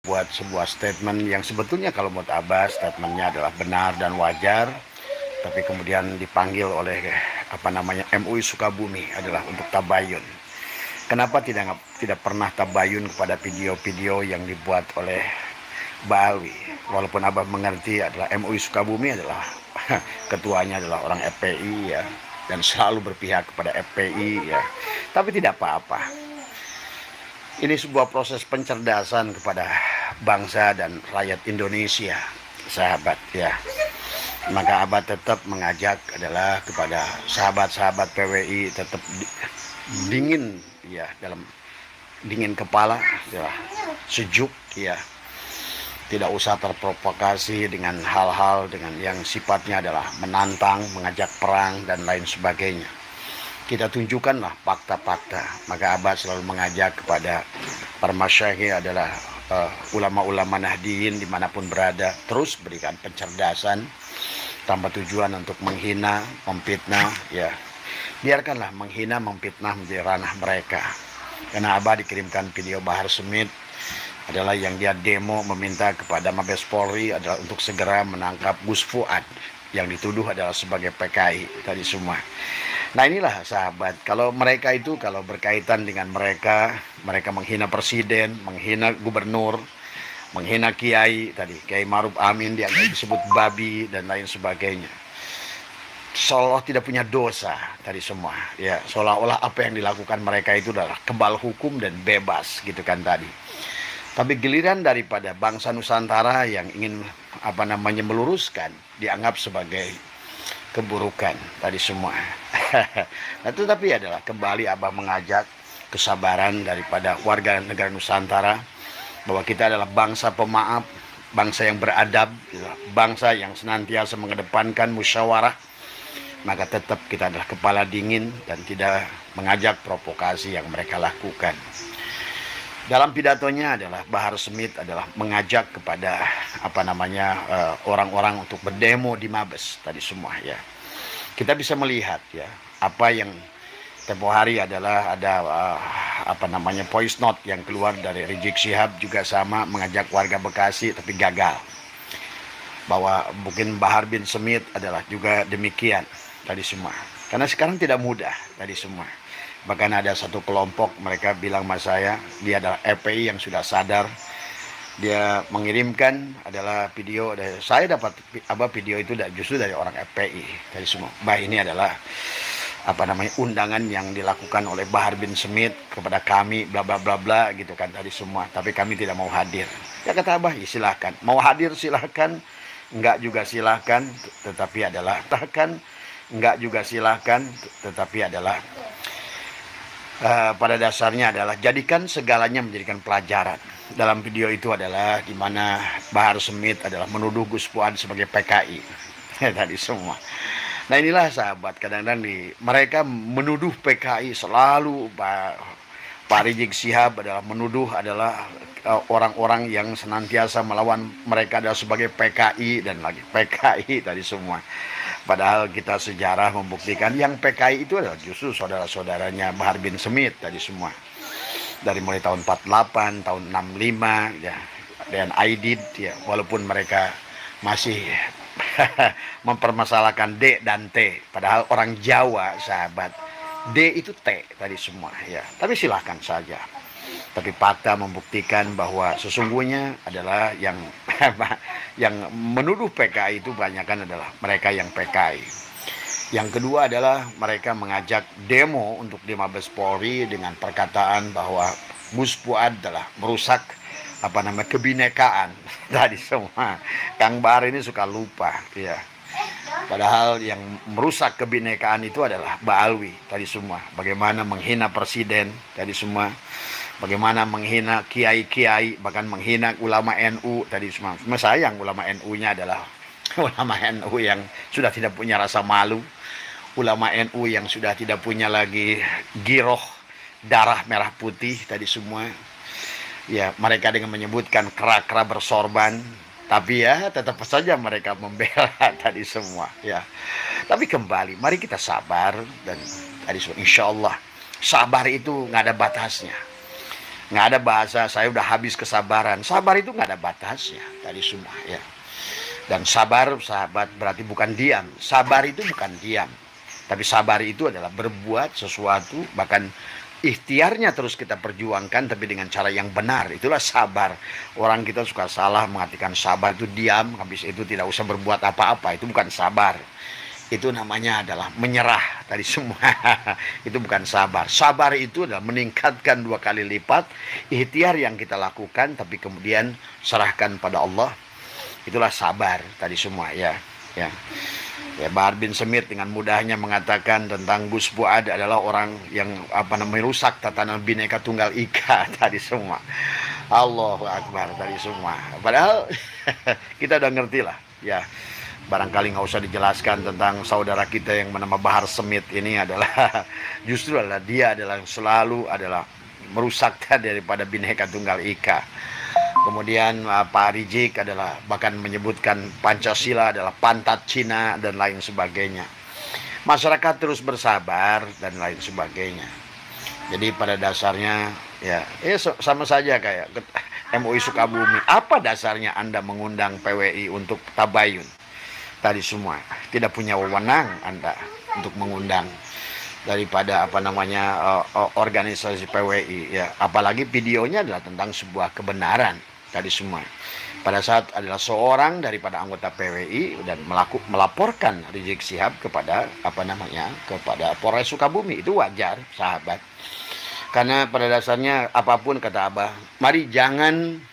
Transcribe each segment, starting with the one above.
buat sebuah statement yang sebetulnya kalau menurut Abah statementnya adalah benar dan wajar, tapi kemudian dipanggil oleh MUI Sukabumi adalah untuk tabayun. Kenapa tidak pernah tabayun kepada video-video yang dibuat oleh Bali? Walaupun Abah mengerti adalah MUI Sukabumi adalah ketuanya adalah orang FPI ya, dan selalu berpihak kepada FPI ya. Tapi tidak apa-apa. Ini sebuah proses pencerdasan kepada bangsa dan rakyat Indonesia, sahabat ya. Maka Abah tetap mengajak adalah kepada sahabat-sahabat PWI tetap dingin ya, dalam dingin kepala ya, sejuk ya. Tidak usah terprovokasi dengan hal-hal dengan yang sifatnya adalah menantang, mengajak perang dan lain sebagainya. Kita tunjukkanlah fakta-fakta. Maka Abah selalu mengajak kepada para masyayikh adalah ulama-ulama Nahdiyin dimanapun berada, terus berikan pencerdasan tanpa tujuan untuk menghina, memfitnah ya. Biarkanlah menghina, memfitnah menjadi ranah mereka. Karena Abah dikirimkan video Bahar Smith adalah yang dia demo meminta kepada Mabes Polri adalah untuk segera menangkap Gus Fuad yang dituduh adalah sebagai PKI tadi semua. Nah inilah sahabat, kalau mereka itu kalau berkaitan dengan mereka menghina presiden, menghina gubernur, menghina kiai tadi, Kiai Maruf Amin yang disebut babi dan lain sebagainya. Seolah tidak punya dosa tadi semua ya, seolah-olah apa yang dilakukan mereka itu adalah kebal hukum dan bebas gitu kan tadi. Tapi giliran daripada bangsa Nusantara yang ingin meluruskan dianggap sebagai keburukan tadi semua. Nah, tetapi adalah kembali Abah mengajak kesabaran daripada warga negara Nusantara bahwa kita adalah bangsa pemaaf, bangsa yang beradab, bangsa yang senantiasa mengedepankan musyawarah. Maka tetap kita adalah kepala dingin dan tidak mengajak provokasi yang mereka lakukan. Dalam pidatonya adalah Bahar Smith adalah mengajak kepada orang-orang untuk berdemo di Mabes tadi semua ya. Kita bisa melihat ya apa yang tempo hari adalah ada voice note yang keluar dari Rizik Syihab juga sama mengajak warga Bekasi tapi gagal. Bahwa mungkin Bahar bin Smith adalah juga demikian tadi semua. Karena sekarang tidak mudah tadi semua. Bahkan ada satu kelompok mereka bilang sama saya, dia adalah FPI yang sudah sadar. Dia mengirimkan adalah video, saya dapat video itu justru dari orang FPI tadi semua. Bah ini adalah undangan yang dilakukan oleh Bahar bin Smith kepada kami bla bla bla bla gitu kan tadi semua, tapi kami tidak mau hadir. Ya kata Abah, ya silahkan, mau hadir silahkan, enggak juga silahkan, tetapi adalah enggak juga silahkan, tetapi adalah pada dasarnya adalah jadikan segalanya menjadikan pelajaran. Dalam video itu adalah di mana Bahar Smith adalah menuduh Gus Fuad sebagai PKI tadi semua. Nah inilah sahabat, kadang-kadang mereka menuduh PKI selalu. Pak Rizik Syihab adalah menuduh adalah orang-orang yang senantiasa melawan mereka adalah sebagai PKI dan lagi PKI tadi semua. Padahal kita sejarah membuktikan yang PKI itu adalah justru saudara-saudaranya Bahar bin Smith tadi semua. Dari mulai tahun 48, tahun 65 ya, dan Aidid ya, walaupun mereka masih mempermasalahkan D dan T, padahal orang Jawa sahabat D itu T tadi semua ya. Tapi silahkan saja. Tapi fakta membuktikan bahwa sesungguhnya adalah yang menuduh PKI itu banyakkan adalah mereka yang PKI. Yang kedua adalah mereka mengajak demo untuk di Mabes Polri dengan perkataan bahwa Gus Fuad adalah merusak kebinekaan tadi semua. Kang Bahar ini suka lupa ya. Padahal yang merusak kebinekaan itu adalah Mbak Alwi tadi semua. Bagaimana menghina presiden tadi semua. Bagaimana menghina kiai-kiai, bahkan menghina ulama NU tadi semua. Sayang ulama NU-nya adalah ulama NU yang sudah tidak punya rasa malu. Ulama NU yang sudah tidak punya lagi giroh darah merah putih tadi semua. Ya, mereka dengan menyebutkan kera-kera bersorban, tapi ya tetap saja mereka membela tadi semua ya. Tapi kembali, mari kita sabar dan tadi insya Allah sabar itu nggak ada batasnya. Nggak ada bahasa saya udah habis kesabaran. Sabar itu nggak ada batasnya tadi semua ya. Dan sabar, sahabat, berarti bukan diam. Sabar itu bukan diam, tapi sabar itu adalah berbuat sesuatu, bahkan ikhtiarnya terus kita perjuangkan, tapi dengan cara yang benar. Itulah sabar. Orang kita suka salah mengartikan sabar itu diam, habis itu tidak usah berbuat apa-apa. Itu bukan sabar. Itu namanya adalah menyerah tadi semua. Itu bukan sabar. Sabar itu adalah meningkatkan 2 kali lipat ikhtiar yang kita lakukan, tapi kemudian serahkan pada Allah. Itulah sabar tadi semua ya. Ya. Ya, Bahar bin Smith dengan mudahnya mengatakan tentang Gus Fuad adalah orang yang merusak tatanan Bhinneka Tunggal Ika tadi semua. Allahu Akbar tadi semua. Padahal kita udah ngerti lah ya. Barangkali nggak usah dijelaskan tentang saudara kita yang bernama Bahar Smith ini adalah justru adalah dia adalah selalu adalah merusak daripada Bhinneka Tunggal Ika. Kemudian Pak Rizik adalah bahkan menyebutkan Pancasila adalah pantat Cina dan lain sebagainya. Masyarakat terus bersabar dan lain sebagainya. Jadi pada dasarnya ya sama saja kayak MUI Sukabumi. Apa dasarnya Anda mengundang PWI untuk tabayun? Tadi semua tidak punya wewenang Anda untuk mengundang daripada organisasi PWI ya. Apalagi videonya adalah tentang sebuah kebenaran tadi semua. Pada saat adalah seorang daripada anggota PWI dan melaporkan Rizik Syihab kepada kepada Polres Sukabumi, itu wajar sahabat. Karena pada dasarnya apapun kata Abah, mari jangan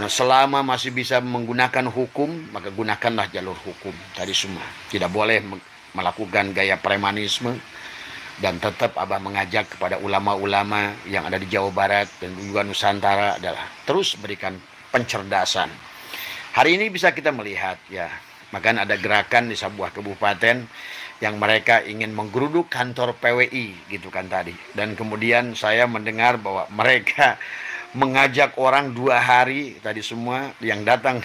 selama masih bisa menggunakan hukum, maka gunakanlah jalur hukum tadi semua. Tidak boleh melakukan gaya premanisme. Dan tetap Abah mengajak kepada ulama-ulama yang ada di Jawa Barat dan juga Nusantara adalah terus berikan pencerdasan. Hari ini bisa kita melihat ya, bahkan ada gerakan di sebuah kabupaten yang mereka ingin menggeruduk kantor PWI gitu kan tadi. Dan kemudian saya mendengar bahwa mereka mengajak orang 2 hari tadi semua, yang datang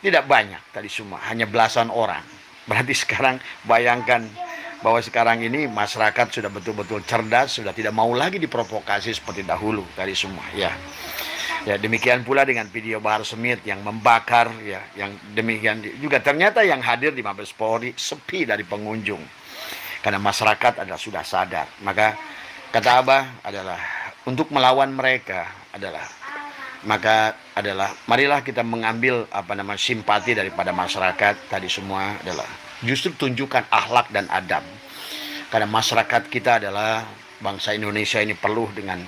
tidak banyak tadi semua, hanya belasan orang. Berarti sekarang bayangkan bahwa sekarang ini masyarakat sudah betul-betul cerdas, sudah tidak mau lagi diprovokasi seperti dahulu tadi semua ya. Ya demikian pula dengan video Bahar Smith yang membakar ya, yang demikian juga ternyata yang hadir di Mabes Polri sepi dari pengunjung. Karena masyarakat adalah sudah sadar. Maka kata Abah adalah untuk melawan mereka adalah marilah kita mengambil simpati daripada masyarakat tadi semua adalah justru tunjukkan akhlak dan adab. Karena masyarakat kita adalah bangsa Indonesia ini penuh dengan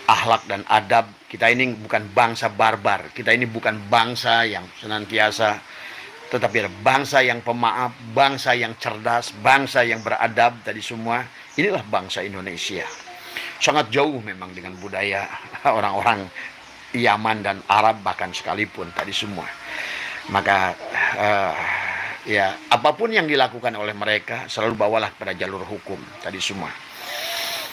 akhlak dan adab. Kita ini bukan bangsa barbar. Kita ini bukan bangsa yang senantiasa, tetapi adalah bangsa yang pemaaf, bangsa yang cerdas, bangsa yang beradab tadi semua. Inilah bangsa Indonesia. Sangat jauh memang dengan budaya orang-orang Yaman dan Arab bahkan sekalipun tadi semua. Maka ya apapun yang dilakukan oleh mereka selalu bawalah pada jalur hukum tadi semua.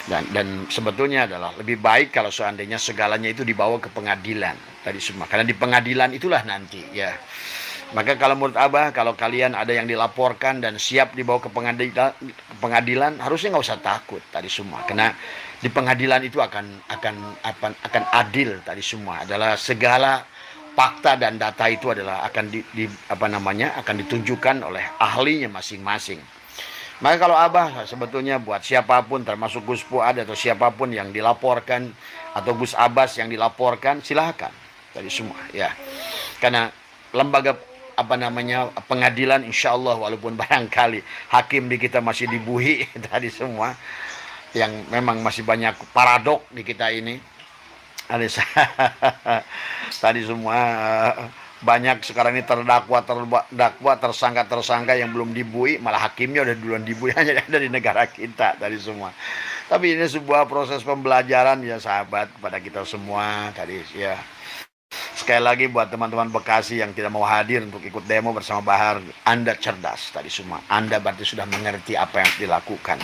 Dan sebetulnya adalah lebih baik kalau seandainya segalanya itu dibawa ke pengadilan tadi semua. Karena di pengadilan itulah nanti ya. Maka kalau menurut Abah, kalau kalian ada yang dilaporkan dan siap dibawa ke pengadilan harusnya nggak usah takut tadi semua. Karena di pengadilan itu akan adil tadi semua. Adalah segala fakta dan data itu adalah akan akan ditunjukkan oleh ahlinya masing-masing. Maka kalau Abah sebetulnya buat siapapun termasuk Gus Fuad atau siapapun yang dilaporkan atau Gus Abbas yang dilaporkan, silakan tadi semua ya. Karena lembaga pengadilan insya Allah walaupun barangkali hakim di kita masih dibuhi tadi semua, yang memang masih banyak paradok di kita ini. Tadi semua banyak sekarang ini terdakwa tersangka yang belum dibuih, malah hakimnya udah duluan dibuih, hanya ada di negara kita tadi semua. Tapi ini sebuah proses pembelajaran ya sahabat kepada kita semua tadi ya. Sekali lagi buat teman-teman Bekasi yang tidak mau hadir untuk ikut demo bersama Bahar, Anda cerdas tadi semua. Anda berarti sudah mengerti apa yang dilakukan.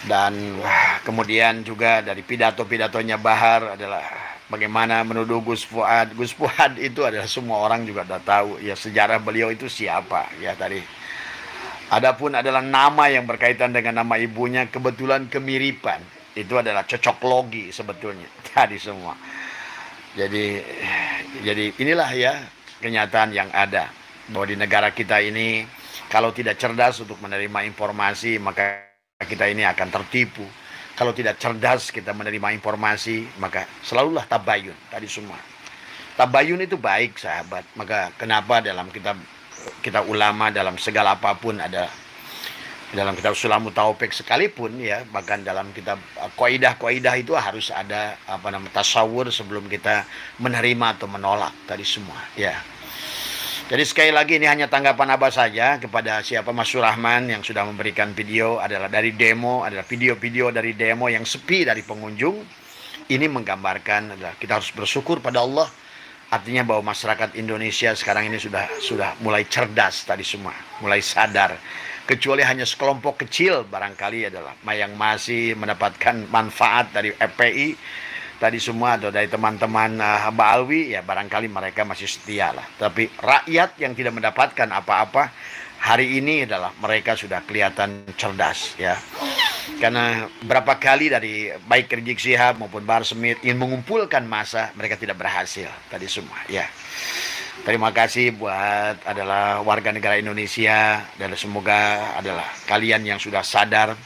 Dan kemudian juga dari pidato-pidatonya Bahar adalah bagaimana menuduh Gus Fuad. Gus Fuad itu adalah semua orang juga udah tahu ya sejarah beliau itu siapa ya tadi. Adapun adalah nama yang berkaitan dengan nama ibunya, kebetulan kemiripan. Itu adalah cocok logi sebetulnya. Tadi semua. Jadi inilah ya kenyataan yang ada. Bahwa di negara kita ini, kalau tidak cerdas untuk menerima informasi, maka kita ini akan tertipu. Kalau tidak cerdas kita menerima informasi, maka selalulah tabayun. Tadi semua. Tabayun itu baik, sahabat. Maka kenapa dalam kita ulama dalam segala apapun ada, dalam kitab Sulamu Taufik sekalipun ya, bahkan dalam kitab kaidah-kaidah itu harus ada tasawur sebelum kita menerima atau menolak tadi semua ya. Jadi sekali lagi ini hanya tanggapan Abah saja kepada siapa Mas Surahman yang sudah memberikan video, adalah dari demo, adalah video-video dari demo yang sepi dari pengunjung. Ini menggambarkan adalah kita harus bersyukur pada Allah. Artinya bahwa masyarakat Indonesia sekarang ini sudah mulai cerdas tadi semua, mulai sadar. Kecuali hanya sekelompok kecil barangkali adalah yang masih mendapatkan manfaat dari FPI tadi semua, atau dari teman-teman Mbak Alwi, ya barangkali mereka masih setia lah. Tapi rakyat yang tidak mendapatkan apa-apa hari ini adalah mereka sudah kelihatan cerdas ya. Karena berapa kali dari baik Rizik Syihab maupun Bahar Smith ingin mengumpulkan massa, mereka tidak berhasil tadi semua ya. Terima kasih buat adalah warga negara Indonesia, dan semoga adalah kalian yang sudah sadar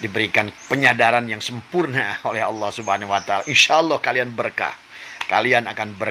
diberikan penyadaran yang sempurna oleh Allah Subhanahu wa taala. Insyaallah kalian berkah. Kalian akan berkah.